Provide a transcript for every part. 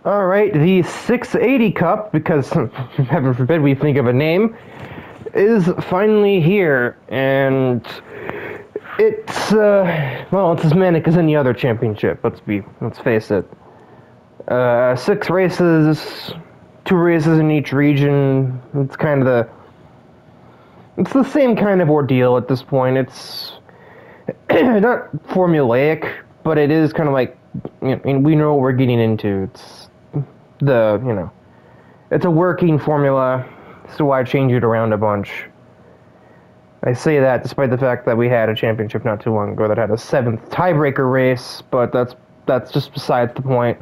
Alright, the 680 Cup, because heaven forbid we think of a name, is finally here, and it's, well, it's as manic as any other championship, let's face it. 6 races, 2 races in each region, it's the same kind of ordeal at this point. It's not formulaic, but it is kind of like, we know what we're getting into. It's it's a working formula, so why change it around a bunch? I say that despite the fact that we had a championship not too long ago that had a 7th tiebreaker race, but that's just besides the point.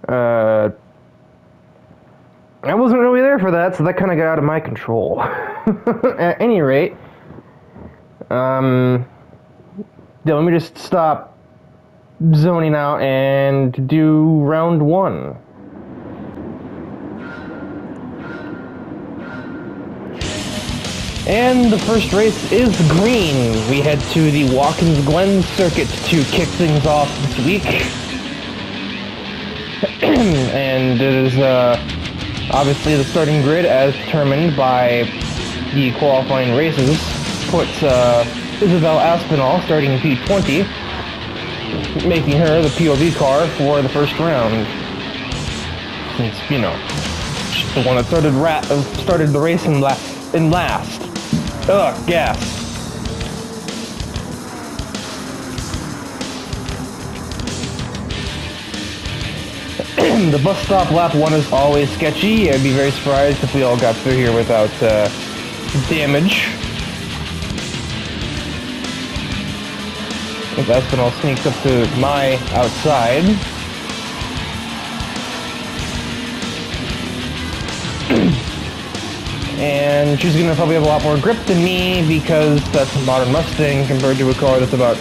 I wasn't really there for that, so that kind of got out of my control. At any rate, let me just stop zoning out and do round 1. And the first race is green. We head to the Watkins Glen circuit to kick things off this week. And it is obviously the starting grid as determined by the qualifying races puts Isabelle Aspinall starting in P20, making her the POV car for the first round. Since, she's the one that started the race in last. Ugh, gas. The bus stop lap 1 is always sketchy. I'd be very surprised if we all got through here without damage. If Espinal sneaks up to my outside. And she's gonna probably have a lot more grip than me because that's a modern Mustang compared to a car that's about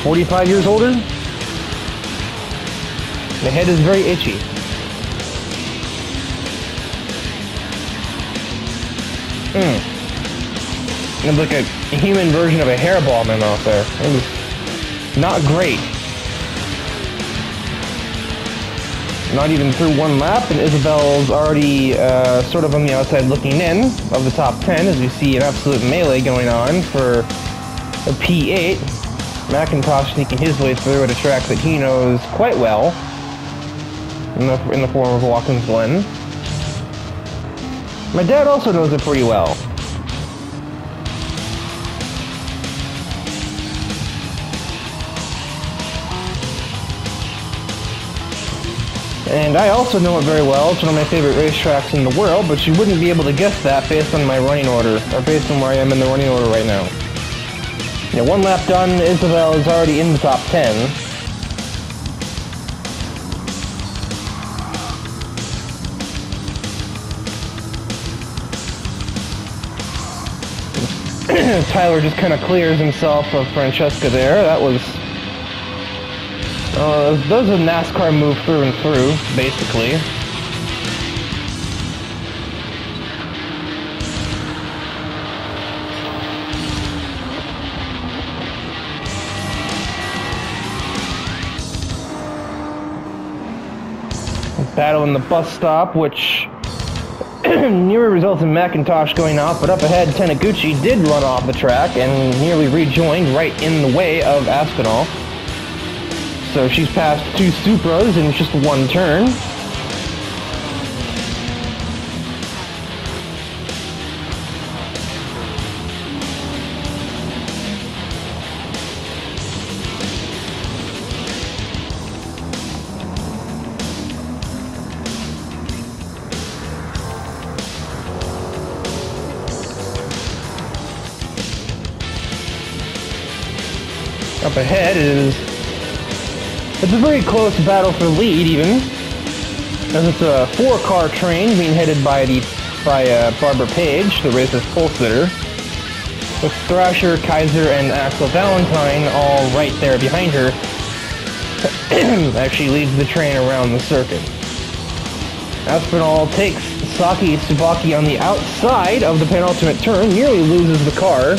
45 years older. The head is very itchy. It's like a human version of a hairball in my mouth there. It was not great. Not even through 1 lap, and Isabelle's already sort of on the outside looking in of the top 10, as we see an absolute melee going on for a P8. McIntosh sneaking his way through at a track that he knows quite well, in the form of Watkins Glen. My dad also knows it pretty well. And I also know it very well. It's one of my favorite racetracks in the world, but you wouldn't be able to guess that based on my running order, or based on where I am in the running order right now. 1 lap done, Isabelle is already in the top 10. Tyler just kind of clears himself of Francesca there. That was... those a NASCAR move through and through, basically. Battle in the bus stop, which nearly results in McIntosh going off, but up ahead, Taniguchi did run off the track and nearly rejoined right in the way of Aspinall. So she's passed 2 Supras in just 1 turn. Up ahead it's a very close battle for lead, even, as it's a 4-car train being headed by Barbara Page, the race's pole sitter, with Thrasher, Kaiser, and Axel Valentine all right there behind her. Actually leads the train around the circuit. Aspinall takes Saki Tsubaki on the outside of the penultimate turn, nearly loses the car,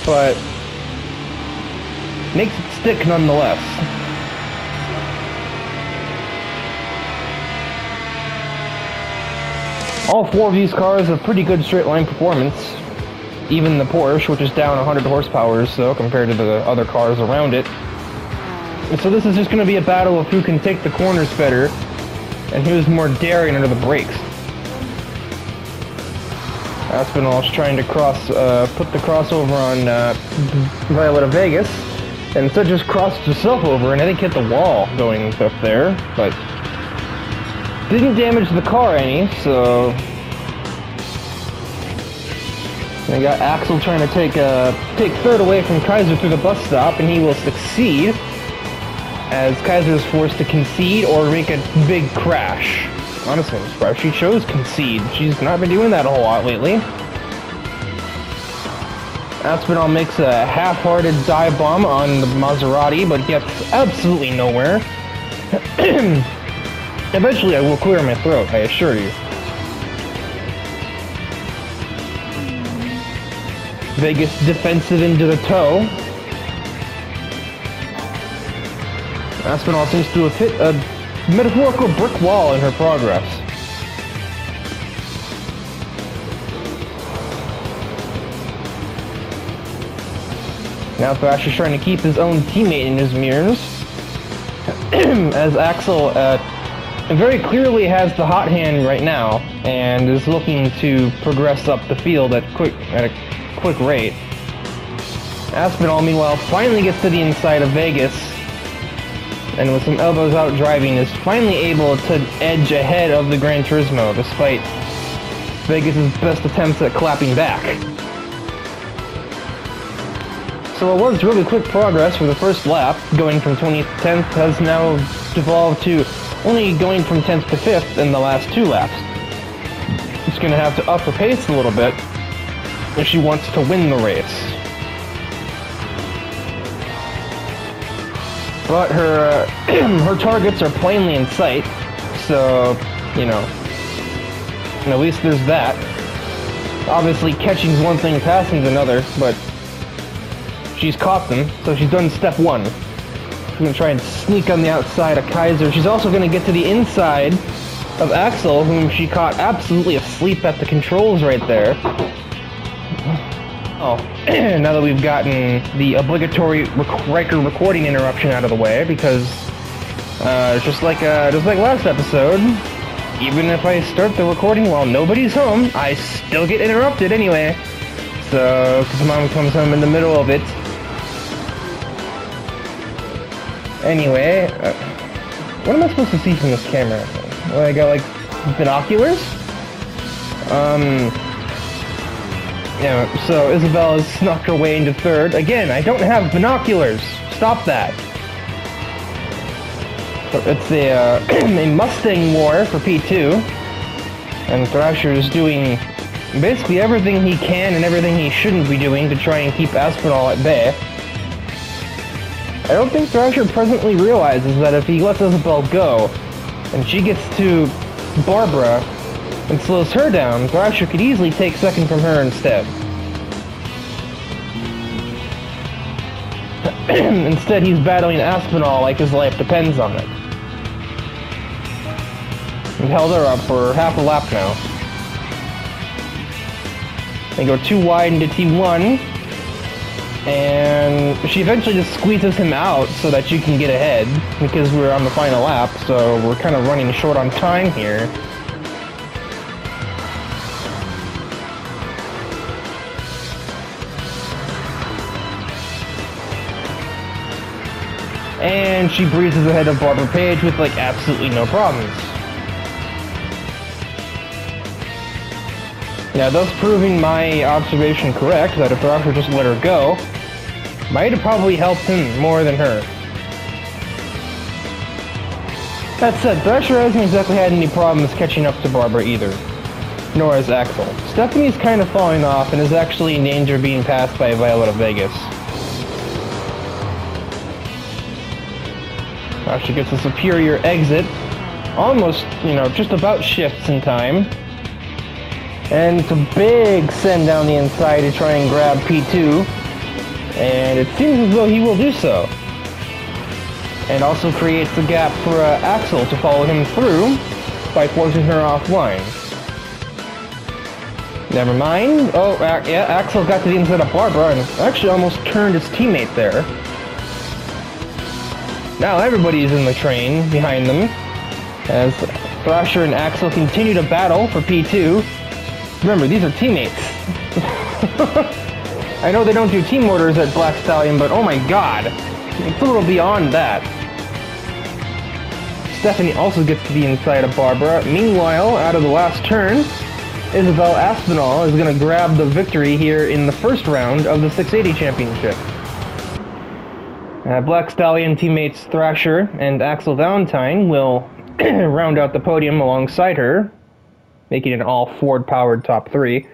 but makes it stick nonetheless. All four of these cars have pretty good straight line performance. Even the Porsche, which is down 100 horsepower or so compared to the other cars around it. And so this is just going to be a battle of who can take the corners better and who's more daring under the brakes. Aspinall's trying to put the crossover on Violetta Vegas, and instead just crossed herself over and I think hit the wall going up there, but didn't damage the car any, so we got Axel trying to take third away from Kaiser through the bus stop, and he will succeed as Kaiser is forced to concede or make a big crash. Honestly, I'm surprised she chose concede. She's not been doing that a whole lot lately. Aspinall makes a half-hearted dive bomb on the Maserati, but gets absolutely nowhere. Eventually I will clear my throat, I assure you. Vegas defensive into the toe. Aspinall seems to have hit a metaphorical brick wall in her progress. Now Thrasher's trying to keep his own teammate in his mirrors, as Axel very clearly has the hot hand right now, and is looking to progress up the field at a quick rate. Aspinall, meanwhile, finally gets to the inside of Vegas, and with some elbows out driving, is finally able to edge ahead of the Gran Turismo, despite Vegas' best attempts at clapping back. So it was really quick progress for the first lap. Going from 20th to 10th has now devolved to only going from 10th to 5th in the last two laps. She's going to have to up her pace a little bit if she wants to win the race. But her her targets are plainly in sight, so, you know, at least there's that. Obviously catching's one thing, passing's another, but she's caught them, so she's done step one. She's going to try and sneak on the outside of Kaiser. She's also going to get to the inside of Axel, whom she caught absolutely asleep at the controls right there. Oh, now that we've gotten the obligatory Riker recording interruption out of the way, because just like last episode, even if I start the recording while nobody's home, I still get interrupted anyway. So, because Mom comes home in the middle of it. Anyway, what am I supposed to see from this camera? Well, I got, like, binoculars? Yeah, so Isabel has snuck her way into third. Again, I don't have binoculars! Stop that! So it's a Mustang war for P2. And Thrasher is doing basically everything he can and everything he shouldn't be doing to try and keep Aspinall at bay. I don't think Thrasher presently realizes that if he lets Isabel go, and she gets to Barbara and slows her down, Thrasher could easily take second from her instead. Instead, he's battling Aspinall like his life depends on it. We've held her up for half a lap now. They go too wide into T1, and she eventually just squeezes him out so that you can get ahead, because we're on the final lap, so we're kind of running short on time here. And she breezes ahead of Barbara Page with, like, absolutely no problems. Now, thus proving my observation correct, that if Thrasher just let her go, might have probably helped him more than her. That said, Thrasher hasn't exactly had any problems catching up to Barbara either. Nor has Axel. Stephanie's kind of falling off and is actually in danger of being passed by Violetta Vegas. Now she gets a superior exit. Almost, you know, just about shifts in time. And it's a big send down the inside to try and grab P2. And it seems as though he will do so. And also creates a gap for Axel to follow him through by forcing her offline. Never mind. Oh, yeah, Axel got to the inside of Barbara and actually almost turned his teammate there. Now everybody's in the train behind them, as Thrasher and Axel continue to battle for P2. Remember, these are teammates. I know they don't do team orders at Black Stallion, but oh my god, it's a little beyond that. Stephanie also gets to the inside of Barbara. Meanwhile, out of the last turn, Isabel Aspinall is going to grab the victory here in the first round of the 680 Championship. Black Stallion teammates Thrasher and Axel Valentine will round out the podium alongside her, making an all Ford-powered top three.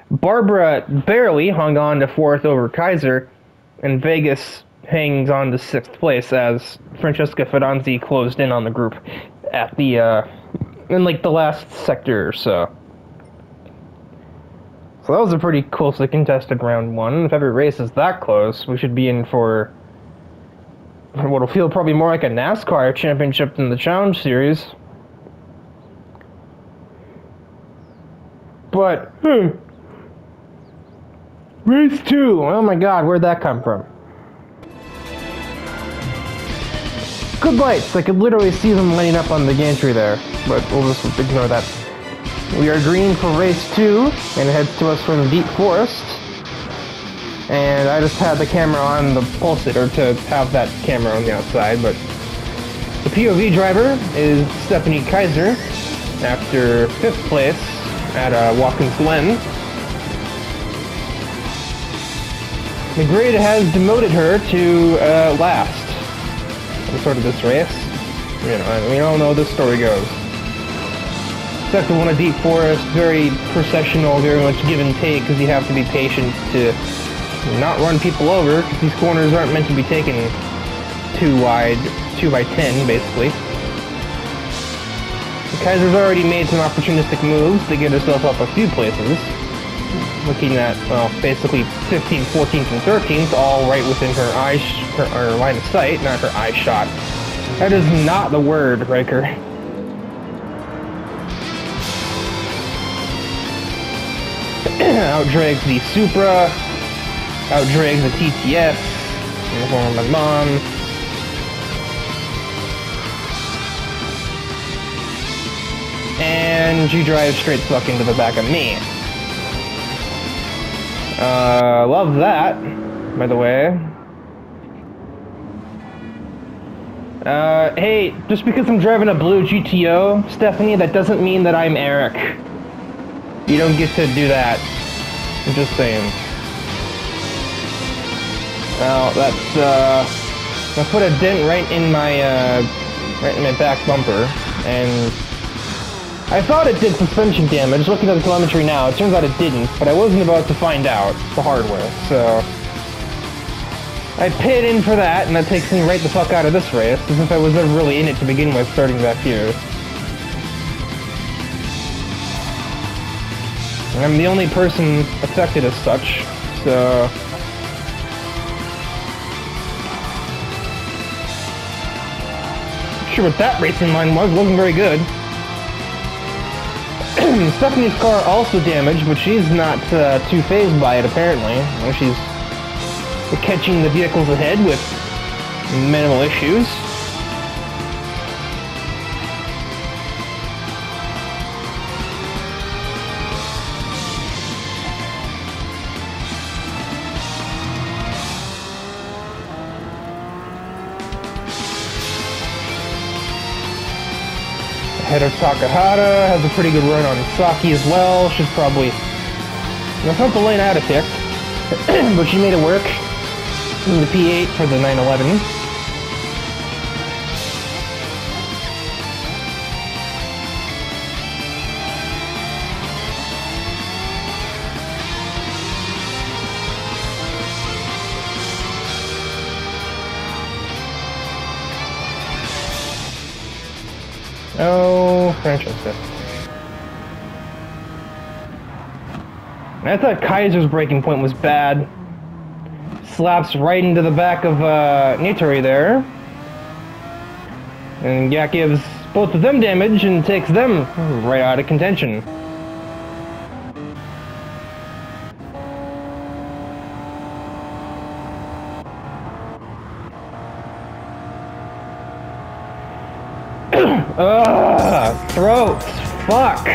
Barbara barely hung on to fourth over Kaiser, and Vegas hangs on to sixth place as Francesca Fidanzi closed in on the group at the, in like the last sector or so. So that was a pretty closely contested round one. If every race is that close, we should be in for what'll feel probably more like a NASCAR championship than the Challenge Series. But, race 2! Oh my god, where'd that come from? Good lights! I could literally see them lighting up on the gantry there, but we'll just ignore that. We are green for race 2, and it heads to us from the Deep Forest. And I just had the camera on the pulsator to have that camera on the outside, but the POV driver is Stephanie Kaiser after 5th place at Watkins Glen. The grid has demoted her to last in sort of this race. You know, we all know this story goes. Second one, a Deep Forest, very processional, very much give and take, because you have to be patient to not run people over, because these corners aren't meant to be taken too wide, 2 by 10 basically. The Kaiser's already made some opportunistic moves to get herself up a few places. Looking at, well, basically 15th, 14th, and 13th, all right within her line of sight, not her eye shot. That is not the word, Riker. Outdrags the Supra, outdrags the TTS, in the form of my mom. And she drives straight fuck into the back of me. Love that, by the way. Hey, just because I'm driving a blue GTO, Stephanie, that doesn't mean that I'm Eric. You don't get to do that. I'm just saying. Well, I put a dent right in my back bumper, and I thought it did suspension damage. Looking at the telemetry now, it turns out it didn't, but I wasn't about to find out the hard way, so I paid in for that, and that takes me right the fuck out of this race, as if I was ever really in it to begin with, starting back here. I'm the only person affected as such, so not sure what that racing line was, wasn't very good. Stephanie's car also damaged, but she's not too fazed by it apparently. She's catching the vehicles ahead with minimal issues. Ahead of Takahata, has a pretty good run on Saki as well. She's probably, that's not the lane out of tick, but she made it work in the P8 for the 911. Oh, Francesca. I thought Kaiser's breaking point was bad. Slaps right into the back of Nitori there. And that gives both of them damage and takes them right out of contention. Ugh, throats. Fuck.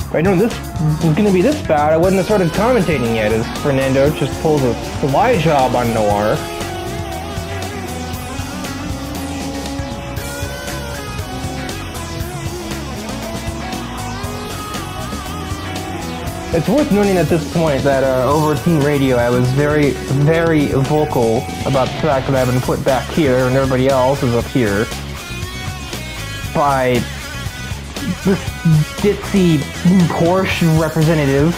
If I know this was gonna be this bad, I wouldn't have started commentating yet, as Fernando just pulls a fly job on Noir. It's worth noting at this point that over Team Radio I was very, very vocal about the fact that I've been put back here and everybody else is up here by this ditzy Porsche representative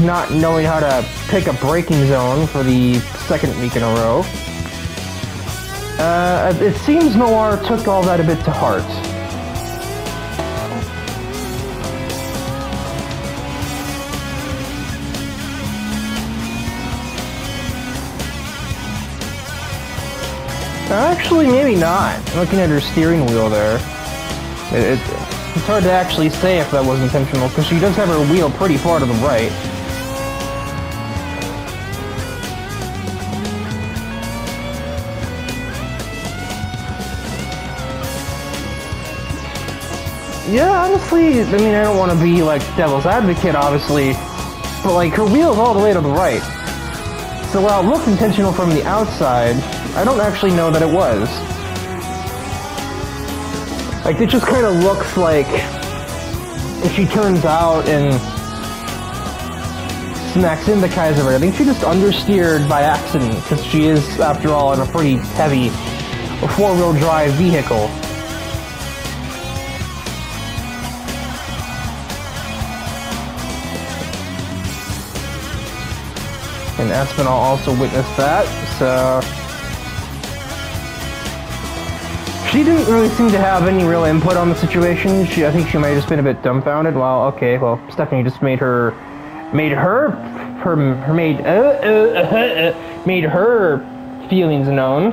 not knowing how to pick a braking zone for the second week in a row. It seems Noir took all that a bit to heart. Actually, maybe not. Looking at her steering wheel there, it's hard to actually say if that was intentional, because she does have her wheel pretty far to the right. Yeah, honestly, I mean, I don't want to be, like, devil's advocate, obviously, but, like, her wheel's all the way to the right. So while it looked intentional from the outside, I don't actually know that it was. Like, it just kind of looks like if she turns out and smacks into Kaiser, I think she just understeered by accident, because she is, after all, in a pretty heavy four-wheel drive vehicle. And Aspinall also witnessed that, so she didn't really seem to have any real input on the situation. I think she might have just been a bit dumbfounded. Well, okay, well, Stephanie just made her feelings known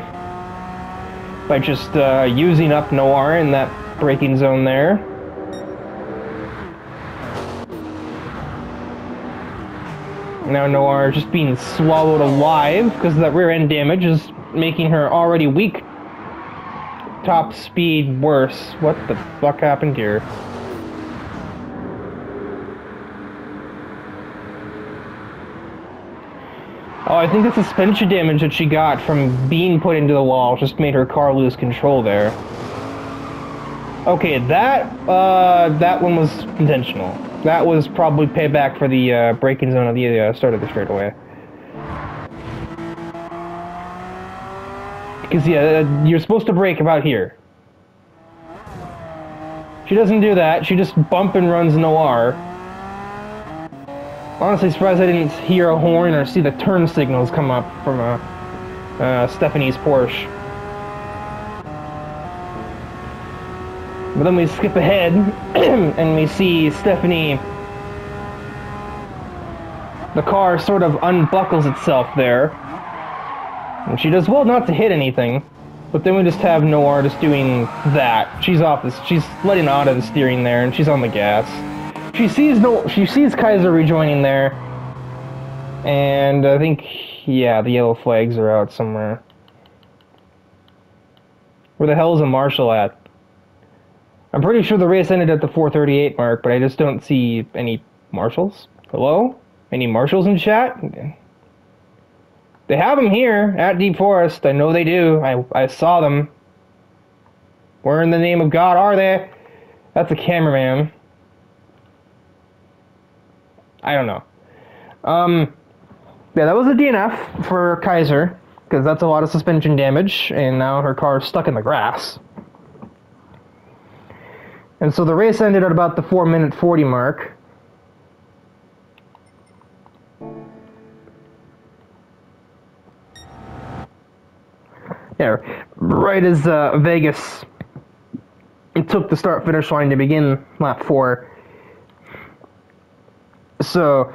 by just using up Noir in that braking zone there. Now Noir just being swallowed alive because that rear end damage is making her already weak top speed worse. What the fuck happened here? Oh, I think the suspension damage that she got from being put into the wall just made her car lose control there. Okay, that one was intentional. That was probably payback for the braking zone of the start of the straightaway. Because, yeah, you're supposed to brake about here. She doesn't do that. She just bump and runs Noir. Honestly, surprised I didn't hear a horn or see the turn signals come up from Stephanie's Porsche. But then we skip ahead, and we see Stephanie... The car sort of unbuckles itself there. And she does well not to hit anything, but then we just have Noir just doing that. She's letting out of the steering there, and she's on the gas. She sees Kaiser rejoining there, and I think, yeah, the yellow flags are out somewhere. Where the hell is a marshal at? I'm pretty sure the race ended at the 4:38 mark, but I just don't see any marshals. Hello? Any marshals in chat? They have them here at Deep Forest. I know they do. I saw them. Where in the name of God are they? That's a cameraman. I don't know. Yeah, that was a DNF for Kaiser, because that's a lot of suspension damage, and now her car is stuck in the grass. And so the race ended at about the 4:40 mark. Yeah, right as Vegas took the start-finish line to begin lap 4. So,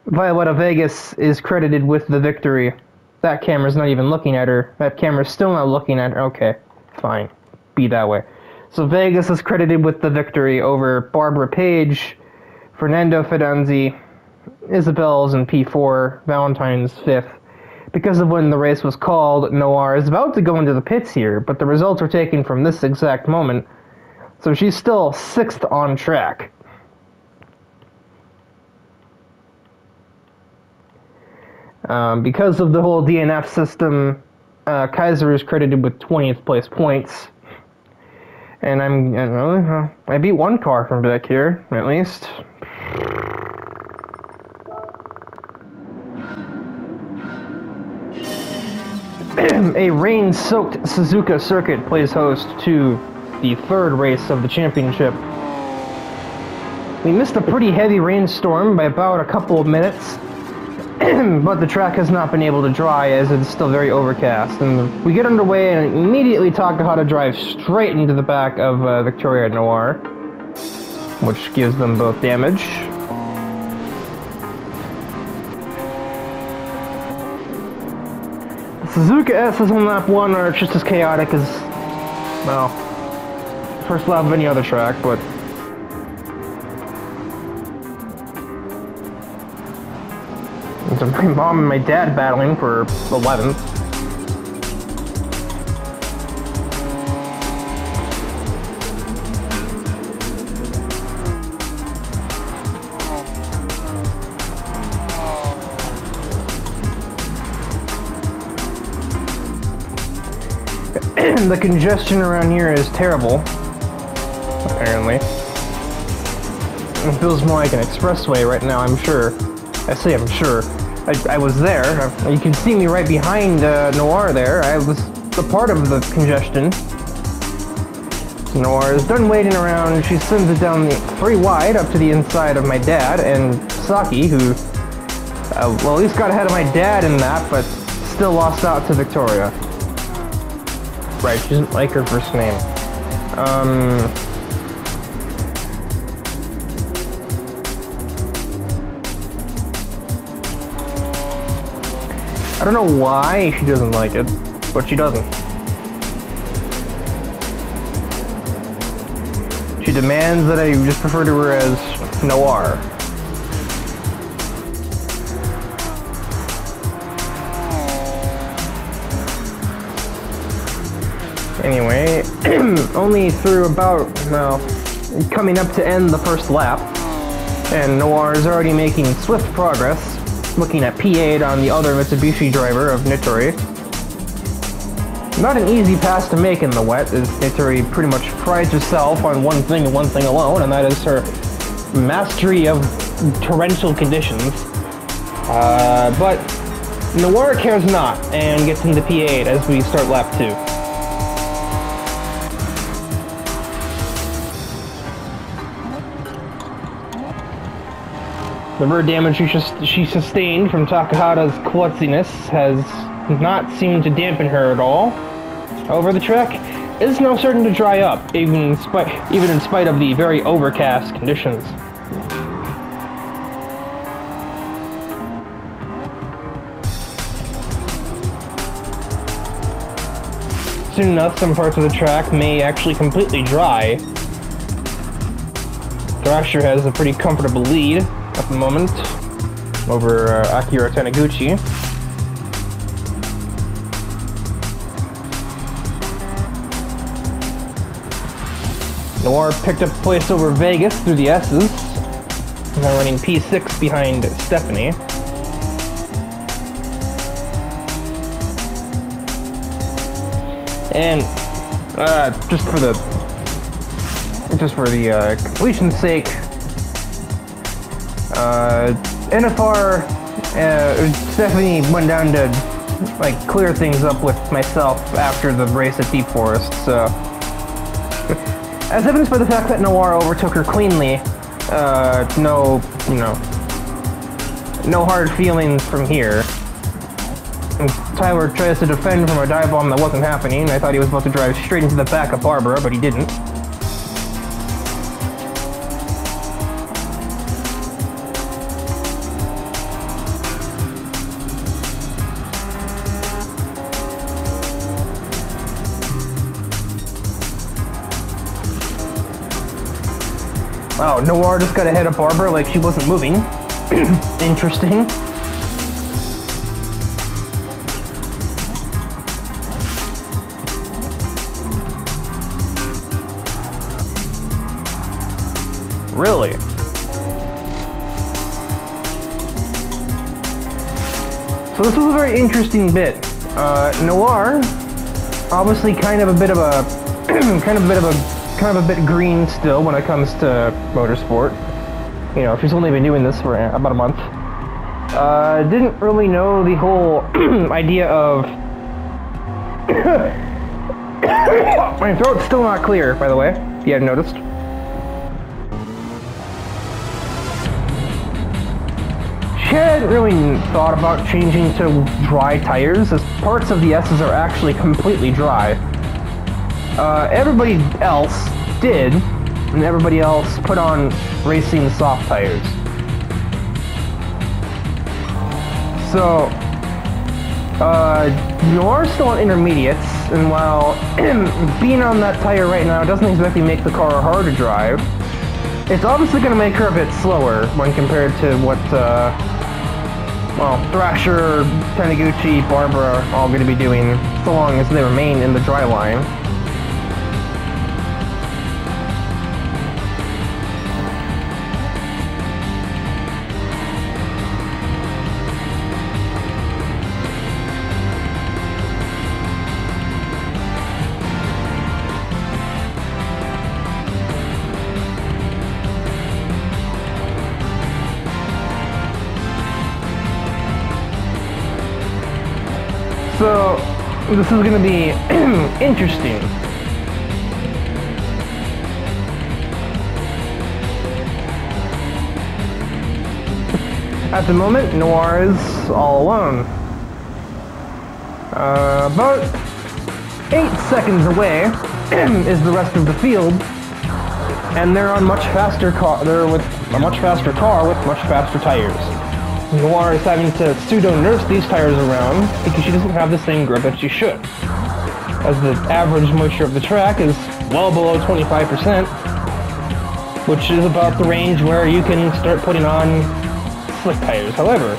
Violetta Vegas is credited with the victory. That camera's not even looking at her. That camera's still not looking at her. Okay, fine. Be that way. So Vegas is credited with the victory over Barbara Page, Fernando Fidanzi, Isabel's in P4, Valentine's 5th, because of when the race was called, Noir is about to go into the pits here, but the results are taken from this exact moment, so she's still 6th on track. Because of the whole DNF system, Kaiser is credited with 20th place points, and I beat one car from back here, at least. A rain-soaked Suzuka circuit plays host to the 3rd race of the championship. We missed a pretty heavy rainstorm by about a couple of minutes, but the track has not been able to dry as it's still very overcast. And we get underway and immediately Takahata drives straight into the back of Victoria Noir, which gives them both damage. Suzuka S's on lap 1 are just as chaotic as, well, first lap of any other track, but it's my mom and my dad battling for 11th. The congestion around here is terrible, apparently. It feels more like an expressway right now, I'm sure. I say I'm sure. I was there. You can see me right behind Noir there. I was a part of the congestion. So Noir is done waiting around. She sends it down the 3 wide up to the inside of my dad and Saki, who, well, at least got ahead of my dad in that, but still lost out to Victoria. Right, she doesn't like her first name. I don't know why she doesn't like it, but she doesn't. She demands that I just refer to her as Noir. Anyway, only through about, well, coming up to end the first lap, and Noir is already making swift progress, looking at P8 on the other Mitsubishi driver of Nitori. Not an easy pass to make in the wet, as Nitori pretty much prides herself on one thing and one thing alone, and that is her mastery of torrential conditions. But Noir cares not, and gets into P8 as we start lap 2. The rear damage she sustained from Takahata's klutziness has not seemed to dampen her at all. However, the track is now starting to dry up, even in spite of the very overcast conditions. Soon enough, some parts of the track may actually completely dry. Thrasher has a pretty comfortable lead at the moment over Akira Taniguchi. Noir picked up place over Vegas through the S's, now running P6 behind Stephanie. And just for the completion's sake, NFR, Stephanie went down to, like, clear things up with myself after the race at Deep Forest, so... As evidenced by the fact that Noir overtook her cleanly, no hard feelings from here. And Tyler tries to defend from a dive bomb that wasn't happening. I thought he was about to drive straight into the back of Barbara, but he didn't. Wow, Noir just got ahead of Barbara like she wasn't moving. Interesting. Really? So this was a very interesting bit. Noir, obviously kind of a bit green still when it comes to motorsport. You know, she's only been doing this for about a month. Didn't really know the whole idea of... My throat's still not clear, by the way, if you hadn't noticed. She hadn't really thought about changing to dry tires, as parts of the S's are actually completely dry. Everybody else did, and everybody else put on racing soft tires. So, Noir's still on intermediates, and while being on that tire right now doesn't exactly make the car hard to drive, it's obviously going to make her a bit slower when compared to what, well, Thrasher, Taniguchi, Barbara are all going to be doing, so long as they remain in the dry line. So, this is going to be interesting. At the moment, Noir is all alone. About 8 seconds away is the rest of the field, and they're on much faster car. They're with a much faster car with much faster tires. Noir is having to pseudo-nurse these tires around because she doesn't have the same grip that she should, as the average moisture of the track is well below 25%, which is about the range where you can start putting on slick tires. However,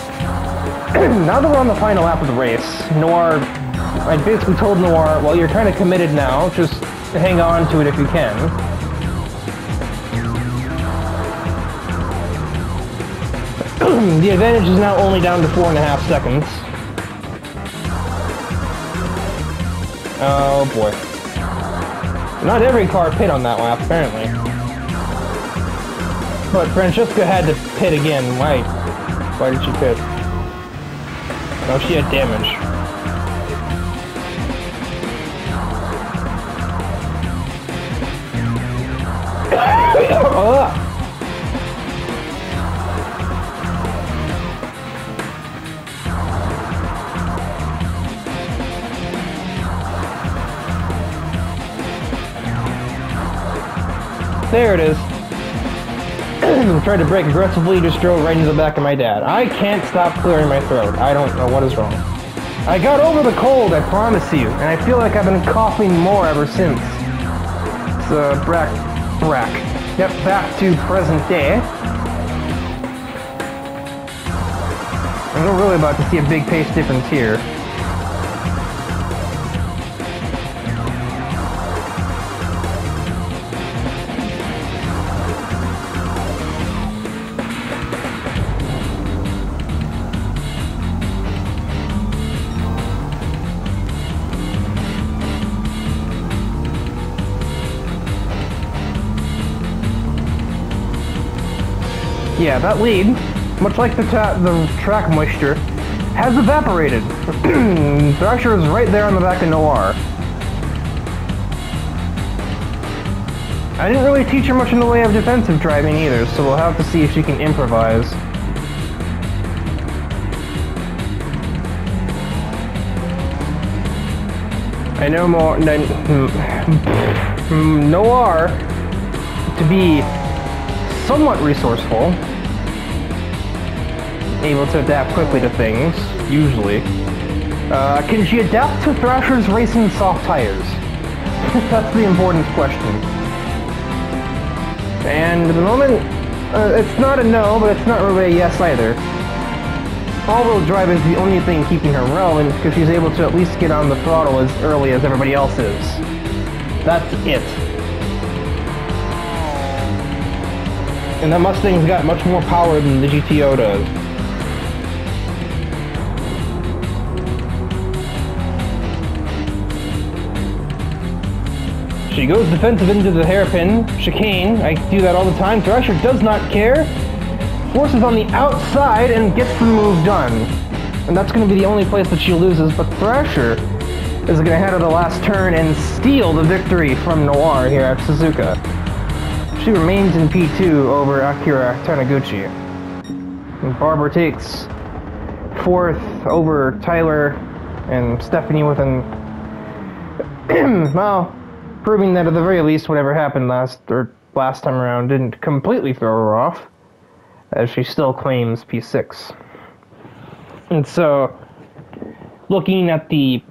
now that we're on the final lap of the race, Noir, I basically told Noir, well, you're kind of committed now, just hang on to it if you can. The advantage is now only down to 4.5 seconds. Oh boy. Not every car pit on that lap, apparently. But Francesca had to pit again. Why? Why did she pit? Oh, she had damage. Oh! There it is. Tried to brake aggressively, just drove right into the back of my dad. I can't stop clearing my throat. I don't know what is wrong. I got over the cold, I promise you, and I feel like I've been coughing more ever since. It's, brack. Yep, back to present day. I'm really about to see a big pace difference here. Yeah, that lead, much like the track moisture, has evaporated. Thrasher is right there on the back of Noir. I didn't really teach her much in the way of defensive driving either, so we'll have to see if she can improvise. I know Noir to be somewhat resourceful, able to adapt quickly to things, usually. Can she adapt to Thrasher's racing soft tires? That's the important question. And at the moment, it's not a no, but it's not really a yes either. All-wheel drive is the only thing keeping her relevant, because she's able to at least get on the throttle as early as everybody else is. That's it. And that Mustang's got much more power than the GTO does. She goes defensive into the hairpin. Chicane. I do that all the time. Thrasher does not care. Forces on the outside and gets the move done. And that's going to be the only place that she loses, but Thrasher is going to head to the last turn and steal the victory from Noir here at Suzuka. She remains in P2 over Akira Taniguchi. And Barbara takes 4th over Tyler and Stephanie with an... well, proving that at the very least whatever happened last time around didn't completely throw her off, as she still claims P6. And so, looking at the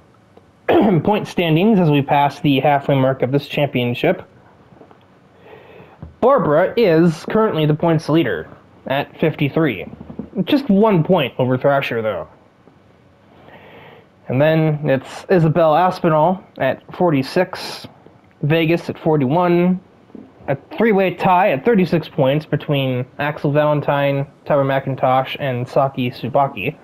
point standings as we pass the halfway mark of this championship, Barbara is currently the points leader at 53. Just 1 point over Thrasher, though. And then it's Isabel Aspinall at 46, Vegas at 41, a three-way tie at 36 points between Axel Valentine, Tyler McIntosh, and Saki Tsubaki.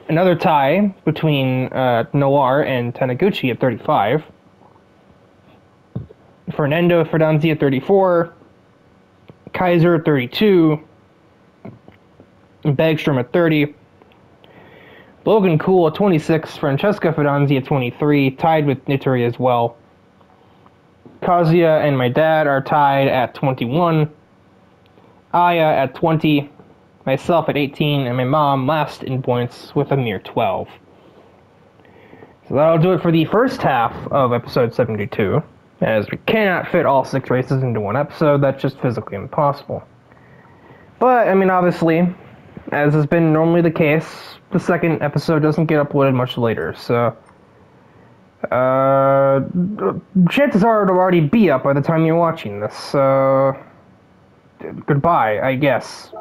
Another tie between Noir and Taniguchi at 35. Fernando Ferdanzi at 34. Kaiser at 32. Bagstrom at 30. Logan Cool at 26. Francesca Ferdanzi at 23. Tied with Nitori as well. Kazuya and my dad are tied at 21. Aya at 20. Myself at 18, and my mom last in points with a mere 12. So that'll do it for the first half of episode 72, as we cannot fit all 6 races into one episode. That's just physically impossible. But, I mean, obviously, as has been normally the case, the second episode doesn't get uploaded much later, so chances are it'll already be up by the time you're watching this, so goodbye, I guess.